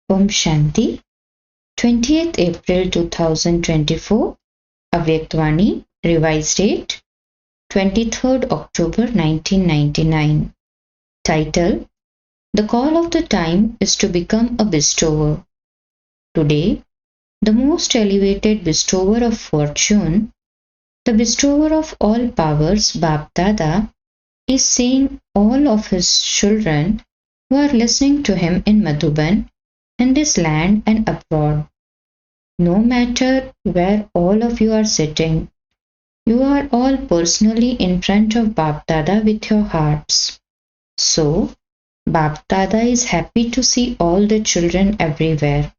Om Shanti, 20th April 2024, Avyaktwani, revised date 23rd October 1999. Title: The call of the time is to become a bestower. Today, the most elevated bestower of fortune, the bestower of all powers, BkDrDonika, is saying all of his children who are listening to him in Madhuban, in this land and abroad. No matter where all of you are sitting, you are all personally in front of BkDrDonika with your hearts. So, BkDrDonika is happy to see all the children everywhere.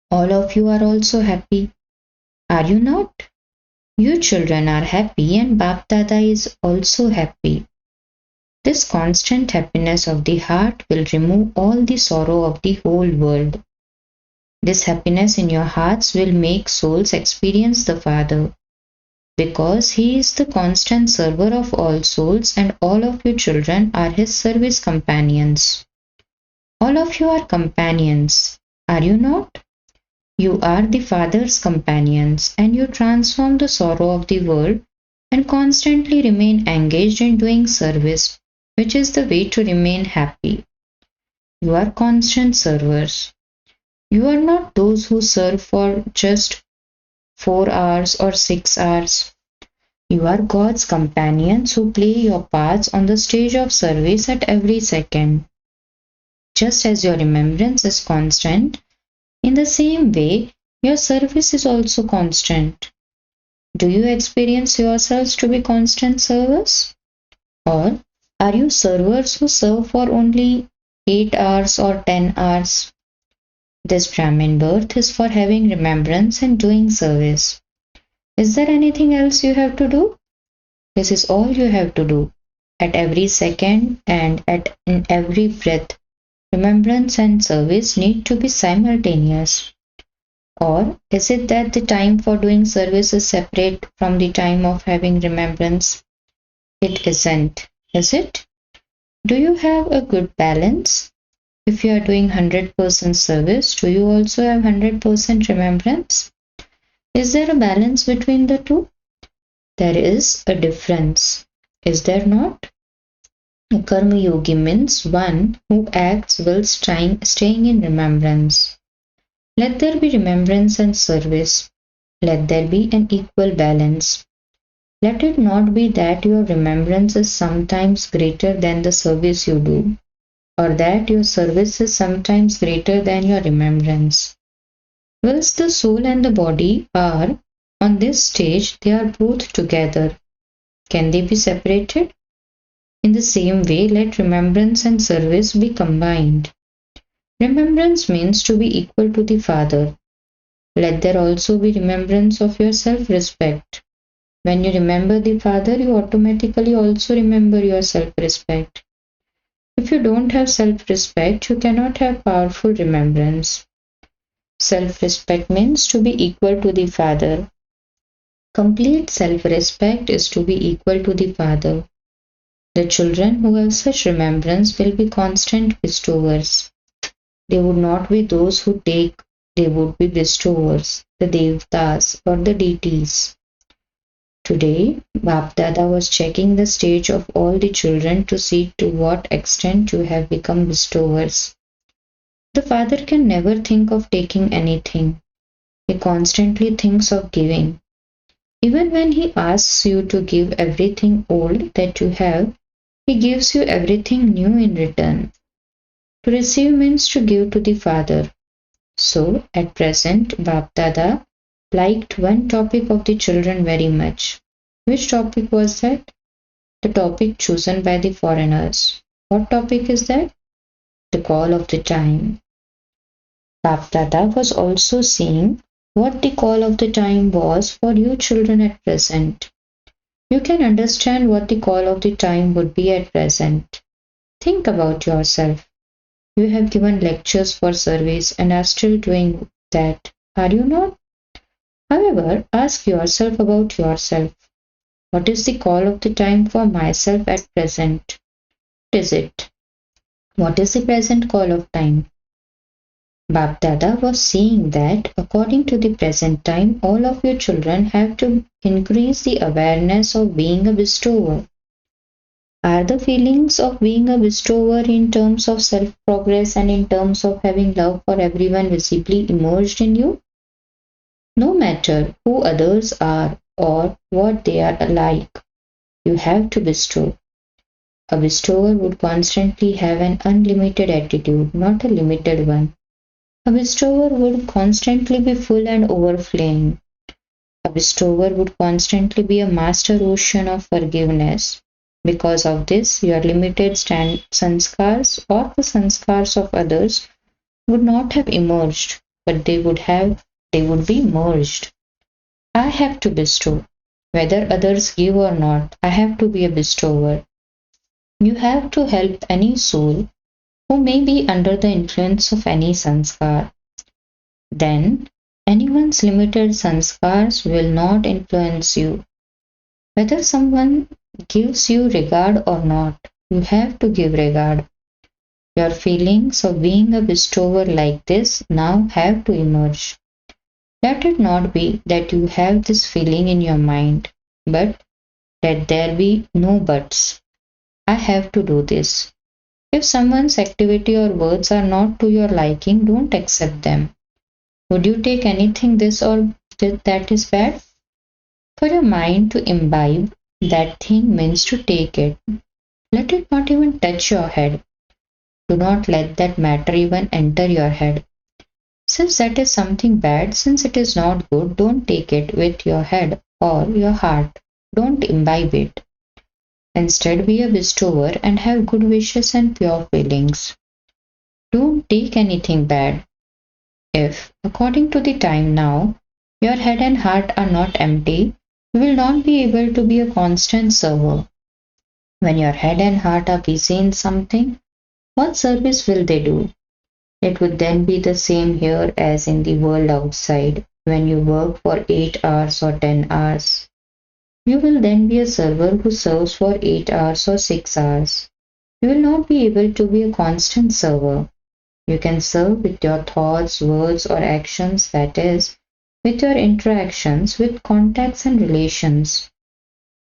All of you are also happy. Are you not? You children are happy and BkDrDonika is also happy. This constant happiness of the heart will remove all the sorrow of the whole world. This happiness in your hearts will make souls experience the Father, because He is the constant server of all souls and all of you children are His service companions. All of you are companions, are you not? You are the Father's companions and you transform the sorrow of the world and constantly remain engaged in doing service, which is the way to remain happy. You are constant servers. You are not those who serve for just 4 hours or 6 hours. You are God's companions who play your parts on the stage of service at every second. Just as your remembrance is constant, in the same way, your service is also constant. Do you experience yourselves to be constant servers? Or are you servers who serve for only 8 hours or 10 hours? This Brahmin birth is for having remembrance and doing service. Is there anything else you have to do? This is all you have to do. At every second and in every breath, remembrance and service need to be simultaneous. Or is it that the time for doing service is separate from the time of having remembrance? It isn't, is it? Do you have a good balance? If you are doing 100% service, do you also have 100% remembrance? Is there a balance between the two? There is a difference, is there not? A Karma Yogi means one who acts while staying in remembrance. Let there be remembrance and service. Let there be an equal balance. Let it not be that your remembrance is sometimes greater than the service you do, or that your service is sometimes greater than your remembrance. Whilst the soul and the body are on this stage, they are both together. Can they be separated? In the same way, let remembrance and service be combined. Remembrance means to be equal to the Father. Let there also be remembrance of your self-respect. When you remember the Father, you automatically also remember your self-respect. If you don't have self-respect, you cannot have powerful remembrance. Self-respect means to be equal to the Father. Complete self-respect is to be equal to the Father. The children who have such remembrance will be constant bestowers. They would not be those who take, they would be bestowers, the Devtas or the deities. Today, BkDrDonika was checking the stage of all the children to see to what extent you have become bestowers. The Father can never think of taking anything. He constantly thinks of giving. Even when He asks you to give everything old that you have, He gives you everything new in return. To receive means to give to the Father. So, at present, BkDrDonika liked one topic of the children very much. Which topic was that? The topic chosen by the foreigners. What topic is that? The call of the time. BkDrDonika was also seeing what the call of the time was for you children at present. You can understand what the call of the time would be at present. Think about yourself. You have given lectures for service and are still doing that, are you not? However, ask yourself about yourself. What is the call of the time for myself at present? What is it? What is the present call of time? Bap Dada was saying that according to the present time, all of your children have to increase the awareness of being a bestower. Are the feelings of being a bestower in terms of self progress and in terms of having love for everyone visibly emerged in you? No matter who others are or what they are like, you have to bestow. A bestower would constantly have an unlimited attitude, not a limited one. A bestower would constantly be full and overflowing. A bestower would constantly be a master ocean of forgiveness. Because of this, your limited sanskars or the sanskars of others would not have emerged, but they would be merged. I have to bestow. Whether others give or not, I have to be a bestower. You have to help any soul who may be under the influence of any sanskar. Then, anyone's limited sanskars will not influence you. Whether someone gives you regard or not, you have to give regard. Your feelings of being a bestower like this now have to emerge. Let it not be that you have this feeling in your mind, but let there be no buts. I have to do this. If someone's activity or words are not to your liking, don't accept them. Would you take anything this or that is bad? For your mind to imbibe that thing means to take it. Let it not even touch your head. Do not let that matter even enter your head. Since that is something bad, since it is not good, don't take it with your head or your heart. Don't imbibe it. Instead, be a bestower and have good wishes and pure feelings. Don't take anything bad. If, according to the time now, your head and heart are not empty, you will not be able to be a constant server. When your head and heart are busy in something, what service will they do? It would then be the same here as in the world outside, when you work for 8 hours or 10 hours. You will then be a server who serves for 8 hours or 6 hours. You will not be able to be a constant server. You can serve with your thoughts, words, or actions, that is, with your interactions with contacts and relations.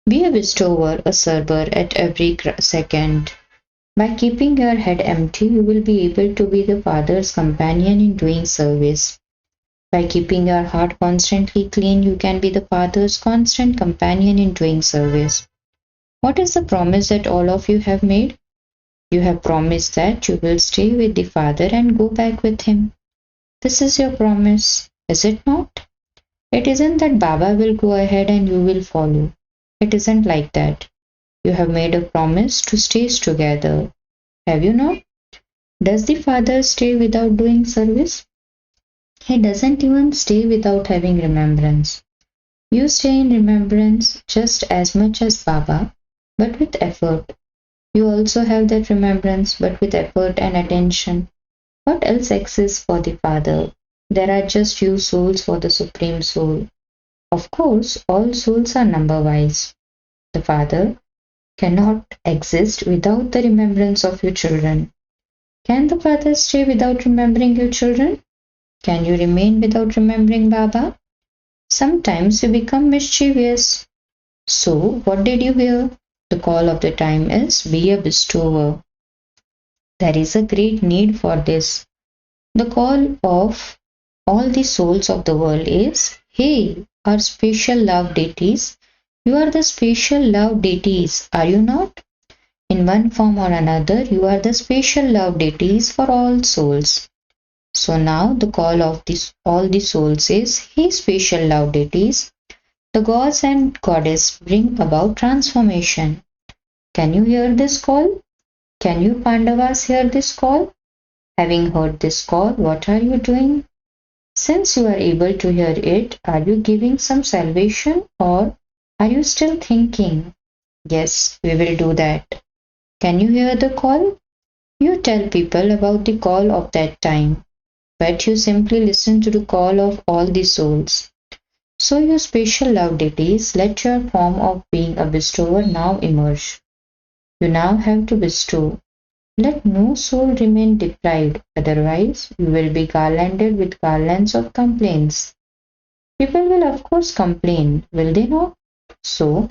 Be a bestower, a server at every second. By keeping your head empty, you will be able to be the Father's companion in doing service. By keeping your heart constantly clean, you can be the Father's constant companion in doing service. What is the promise that all of you have made? You have promised that you will stay with the Father and go back with Him. This is your promise, is it not? It isn't that Baba will go ahead and you will follow. It isn't like that. You have made a promise to stay together. Have you not? Does the Father stay without doing service? He doesn't even stay without having remembrance. You stay in remembrance just as much as Baba, but with effort. You also have that remembrance, but with effort and attention. What else exists for the Father? There are just few souls for the Supreme Soul. Of course, all souls are number-wise. The Father cannot exist without the remembrance of your children. Can the Father stay without remembering your children? Can you remain without remembering Baba? Sometimes you become mischievous. So, what did you hear? The call of the time is be a bestower. There is a great need for this. The call of all the souls of the world is, hey, our special love deities, you are the special love deities, are you not? In one form or another, you are the special love deities for all souls. So now the call of all the souls is, hey, special love deities, the gods and goddess bring about transformation. Can you hear this call? Can you Pandavas hear this call? Having heard this call, what are you doing? Since you are able to hear it, are you giving some salvation or are you still thinking, yes, we will do that? Can you hear the call? You tell people about the call of that time, but you simply listen to the call of all the souls. So, you special love deities, let your form of being a bestower now emerge. You now have to bestow. Let no soul remain deprived, otherwise you will be garlanded with garlands of complaints. People will of course complain, will they not? So,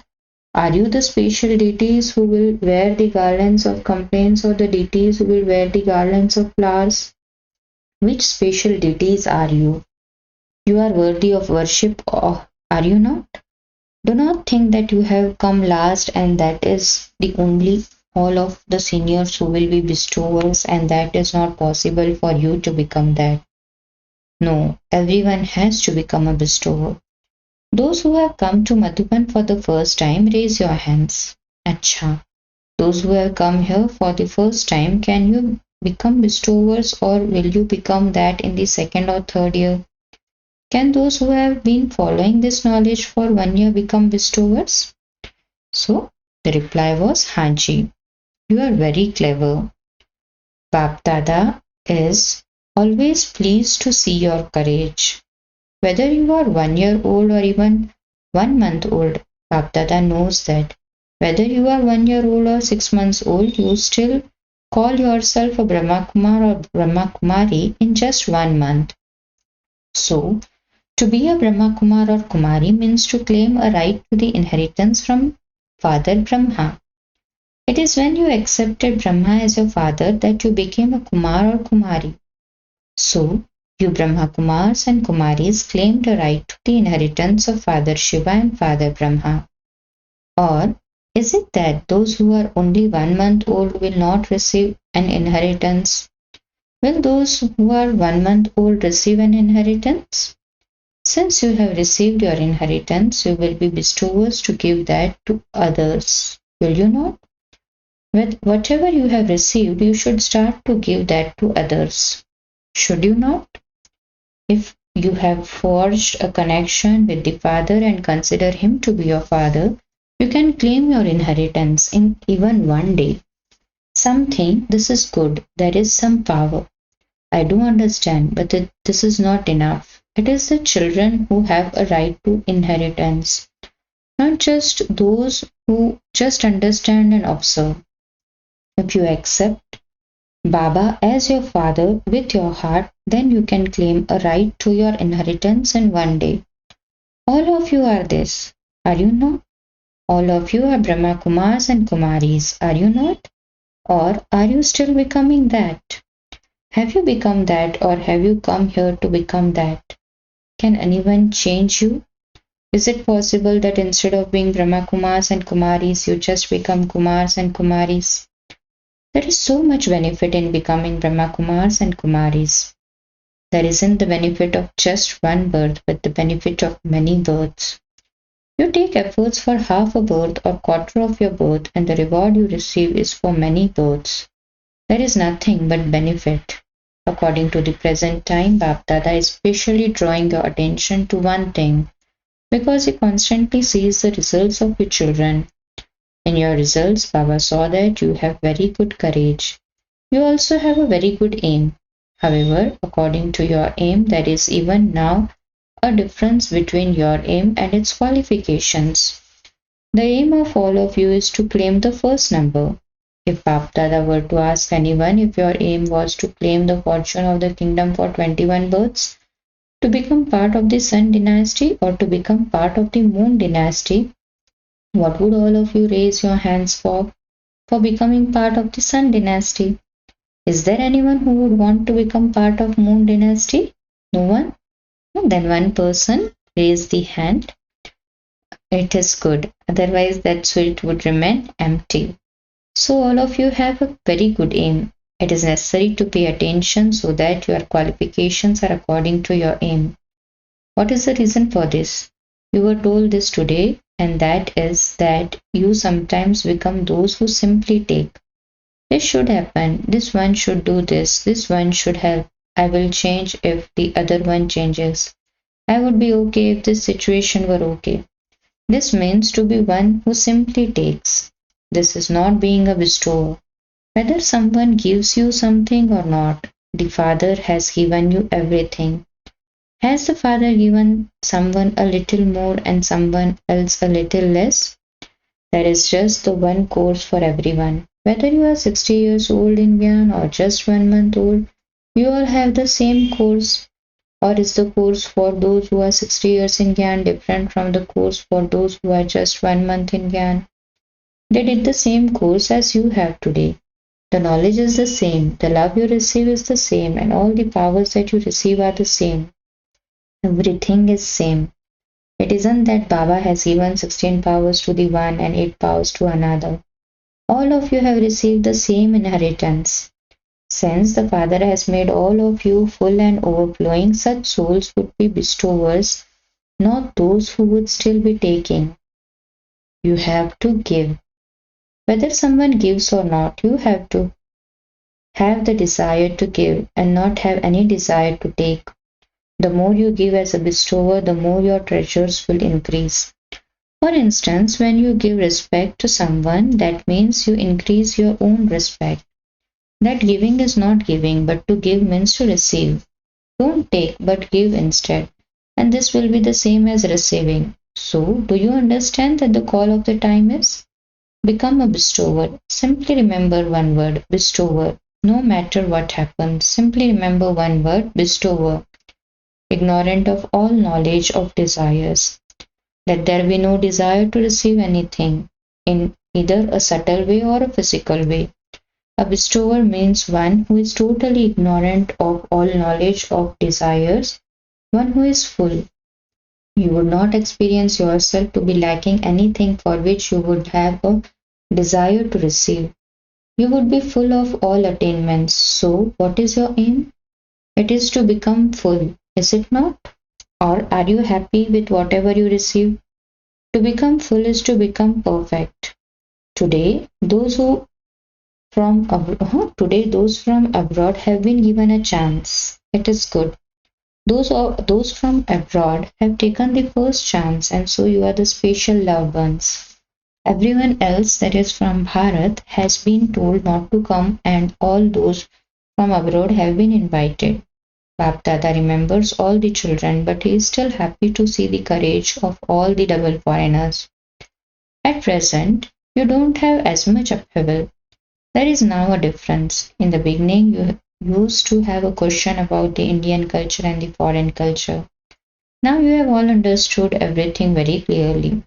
are you the special deities who will wear the garlands of complaints or the deities who will wear the garlands of flowers? Which special deities are you? You are worthy of worship, or are you not? Do not think that you have come last and that is the only all of the seniors who will be bestowers and that is not possible for you to become that. No, everyone has to become a bestower. Those who have come to Madhuban for the first time, raise your hands. Acha. Those who have come here for the first time, can you become bestowers or will you become that in the second or third year? Can those who have been following this knowledge for 1 year become bestowers? So the reply was Haji. You are very clever. Bap Dada is always pleased to see your courage. Whether you are 1 year old or even 1 month old, Bap Dada knows that. Whether you are 1 year old or 6 months old, you still call yourself a Brahma Kumar or Brahma Kumari in just 1 month. So, to be a Brahma Kumar or Kumari means to claim a right to the inheritance from Father Brahma. It is when you accepted Brahma as your father that you became a Kumar or Kumari. So, you Brahma Kumars and Kumaris claim the right to the inheritance of Father Shiva and Father Brahma. Or is it that those who are only 1 month old will not receive an inheritance? Will those who are 1 month old receive an inheritance? Since you have received your inheritance, you will be bestowers to give that to others. Will you not? With whatever you have received, you should start to give that to others. Should you not? If you have forged a connection with the Father and consider Him to be your Father, you can claim your inheritance in even 1 day. Some think this is good, there is some power. I do understand, but this is not enough. It is the children who have a right to inheritance, not just those who just understand and observe. If you accept Baba as your father with your heart, then you can claim a right to your inheritance in 1 day. All of you are this, are you not? All of you are Brahma Kumars and Kumaris, are you not? Or are you still becoming that? Have you become that or have you come here to become that? Can anyone change you? Is it possible that instead of being Brahma Kumars and Kumaris, you just become Kumars and Kumaris? There is so much benefit in becoming Brahma Kumars and Kumaris. There isn't the benefit of just one birth, but the benefit of many births. You take efforts for half a birth or quarter of your birth, and the reward you receive is for many births. There is nothing but benefit. According to the present time, Bap Dada is specially drawing your attention to one thing, because he constantly sees the results of your children. In your results, Baba saw that you have very good courage. You also have a very good aim. However, according to your aim, there is even now a difference between your aim and its qualifications. The aim of all of you is to claim the first number. If Bap Dada were to ask anyone if your aim was to claim the fortune of the kingdom for 21 births, to become part of the Sun dynasty or to become part of the Moon dynasty, what would all of you raise your hands for? For becoming part of the Sun dynasty. Is there anyone who would want to become part of Moon dynasty? No one? Then one person raise the hand. It is good. Otherwise that suite would remain empty. So all of you have a very good aim. It is necessary to pay attention so that your qualifications are according to your aim. What is the reason for this? You were told this today, and that is that you sometimes become those who simply take. This should happen, this one should do this one should help. I will change if the other one changes. I would be okay if this situation were okay. This means to be one who simply takes. This is not being a bestower. Whether someone gives you something or not, the Father has given you everything. Has the Father given someone a little more and someone else a little less? There is just the one course for everyone. Whether you are 60 years old in Gyan or just 1 month old, you all have the same course. Or is the course for those who are 60 years in Gyan different from the course for those who are just 1 month in Gyan? They did the same course as you have today. The knowledge is the same, the love you receive is the same, and all the powers that you receive are the same. Everything is same. It isn't that Baba has given 16 powers to the one and 8 powers to another. All of you have received the same inheritance. Since the Father has made all of you full and overflowing, such souls would be bestowers, not those who would still be taking. You have to give. Whether someone gives or not, you have to have the desire to give and not have any desire to take. The more you give as a bestower, the more your treasures will increase. For instance, when you give respect to someone, that means you increase your own respect. That giving is not giving, but to give means to receive. Don't take, but give instead. And this will be the same as receiving. So, do you understand that the call of the time is? Become a bestower. Simply remember one word, bestower. No matter what happens, simply remember one word, bestower. Ignorant of all knowledge of desires. Let there be no desire to receive anything in either a subtle way or a physical way. A bestower means one who is totally ignorant of all knowledge of desires, one who is full. You would not experience yourself to be lacking anything for which you would have a desire to receive. You would be full of all attainments. So, what is your aim? It is to become full, is it not? Or are you happy with whatever you receive? To become full is to become perfect. Today, those from abroad have been given a chance. It is good. Those from abroad have taken the first chance, and so you are the special loved ones. Everyone else that is from Bharat has been told not to come, and all those from abroad have been invited. Bap Dada remembers all the children, but he is still happy to see the courage of all the double foreigners. At present, you don't have as much upheaval. There is now a difference. In the beginning, you used to have a question about the Indian culture and the foreign culture. Now you have all understood everything very clearly.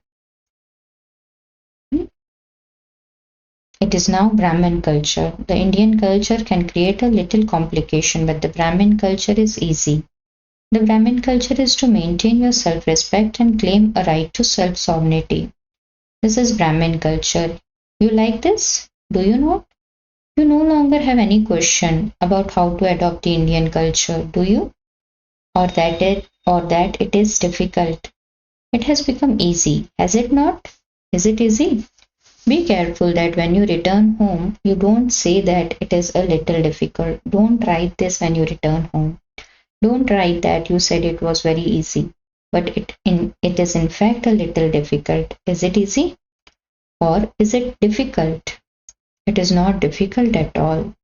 It is now Brahmin culture. The Indian culture can create a little complication, but the Brahmin culture is easy. The Brahmin culture is to maintain your self-respect and claim a right to self-sovereignty. This is Brahmin culture. You like this? Do you not? You no longer have any question about how to adopt the Indian culture, do you? Or that it is difficult. It has become easy, has it not? Is it easy? Be careful that when you return home, you don't say that it is a little difficult. Don't write this when you return home. Don't write that you said it was very easy, but it is in fact a little difficult. Is it easy? Or is it difficult? It is not difficult at all.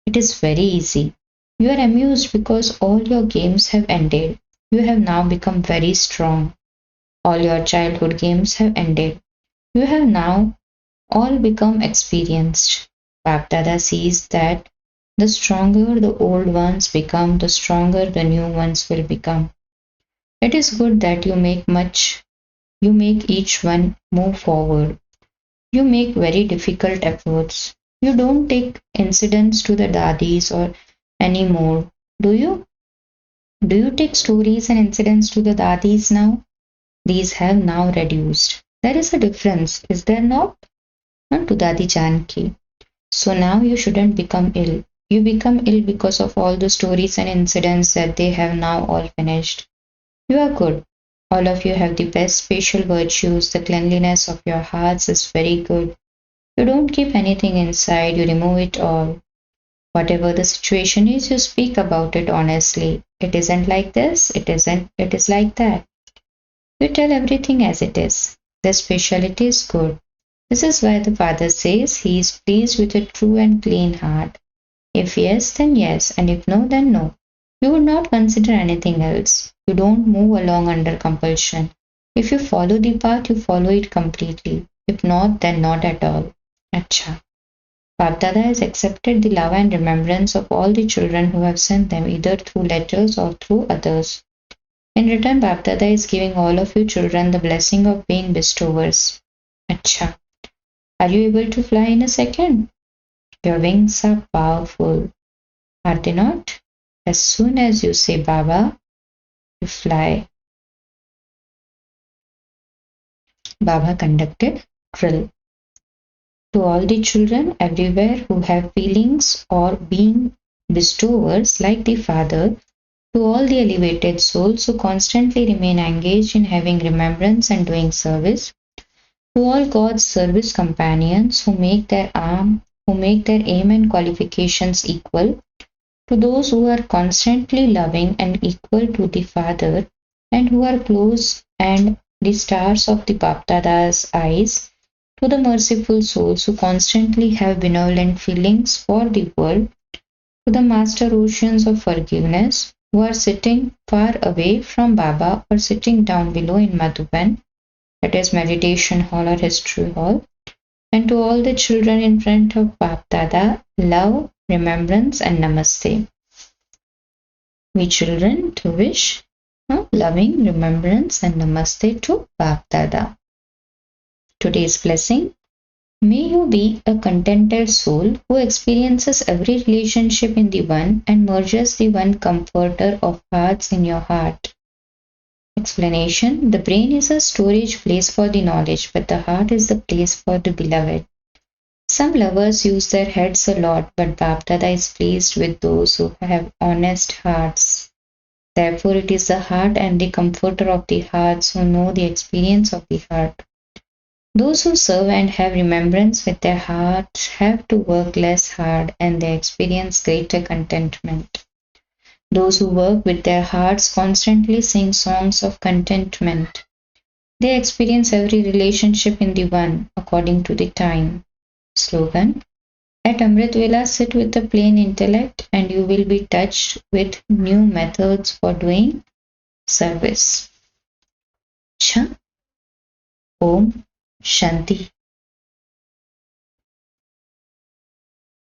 It is very easy. You are amused because all your games have ended. You have now become very strong. All your childhood games have ended. You have now all become experienced. Bagdada sees that the stronger the old ones become, the stronger the new ones will become. It is good that you make each one move forward. You make very difficult efforts. You don't take incidents to the dadis or anymore, do you? Do you take stories and incidents to the dadis now? These have now reduced. There is a difference, is there not? Not to Dadi Janki. So now you shouldn't become ill. You become ill because of all the stories and incidents that they have now all finished. You are good. All of you have the best spatial virtues. The cleanliness of your hearts is very good. You don't keep anything inside, you remove it all. Whatever the situation is, you speak about it honestly. It isn't like this, it is like that. You tell everything as it is. The speciality is good. This is why the Father says he is pleased with a true and clean heart. If yes, then yes, and if no, then no. You would not consider anything else. You don't move along under compulsion. If you follow the path, you follow it completely. If not, then not at all. Acha. BkDada has accepted the love and remembrance of all the children who have sent them, either through letters or through others. In return, BkDada is giving all of you children the blessing of being bestowers. Acha. Are you able to fly in a second? Your wings are powerful, are they not? As soon as you say Baba, you fly. Baba conducted drill. To all the children everywhere who have feelings or being bestowers like the Father, to all the elevated souls who constantly remain engaged in having remembrance and doing service, to all God's service companions who make their aim and qualifications equal, to those who are constantly loving and equal to the Father and who are close and the stars of the BkDada's eyes, to the merciful souls who constantly have benevolent feelings for the world, to the master oceans of forgiveness who are sitting far away from Baba or sitting down below in Madhuban, that is meditation hall or history hall, and to all the children in front of BkDada, love, remembrance and namaste. We children to wish loving remembrance and namaste to BkDada. Today's blessing: may you be a contented soul who experiences every relationship in the one and merges the one comforter of hearts in your heart. Explanation: the brain is a storage place for the knowledge, but the heart is the place for the beloved. Some lovers use their heads a lot, but BkDada is pleased with those who have honest hearts. Therefore, it is the heart and the comforter of the hearts who know the experience of the heart. Those who serve and have remembrance with their hearts have to work less hard and they experience greater contentment. Those who work with their hearts constantly sing songs of contentment. They experience every relationship in the one according to the time. Slogan: at Amrit Vela, sit with a plain intellect and you will be touched with new methods for doing service. Cha. Om Shanti.